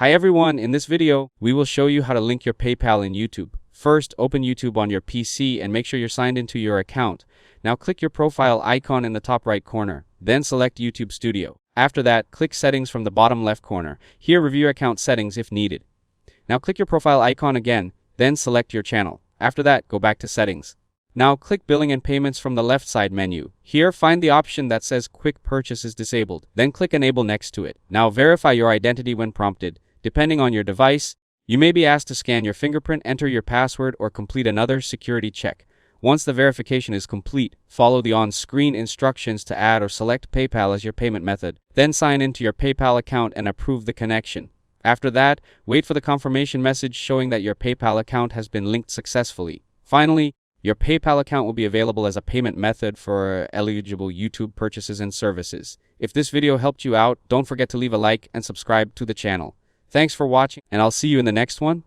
Hi everyone, in this video, we will show you how to link your PayPal in YouTube. First, open YouTube on your PC and make sure you're signed into your account. Now click your profile icon in the top right corner, then select YouTube Studio. After that, click Settings from the bottom left corner. Here, review your account settings if needed. Now click your profile icon again, then select your channel. After that, go back to Settings. Now click Billing and Payments from the left side menu. Here, find the option that says Quick Purchase is disabled. Then click Enable next to it. Now verify your identity when prompted. Depending on your device, you may be asked to scan your fingerprint, enter your password, or complete another security check. Once the verification is complete, follow the on-screen instructions to add or select PayPal as your payment method. Then sign into your PayPal account and approve the connection. After that, wait for the confirmation message showing that your PayPal account has been linked successfully. Finally, your PayPal account will be available as a payment method for eligible YouTube purchases and services. If this video helped you out, don't forget to leave a like and subscribe to the channel. Thanks for watching, and I'll see you in the next one.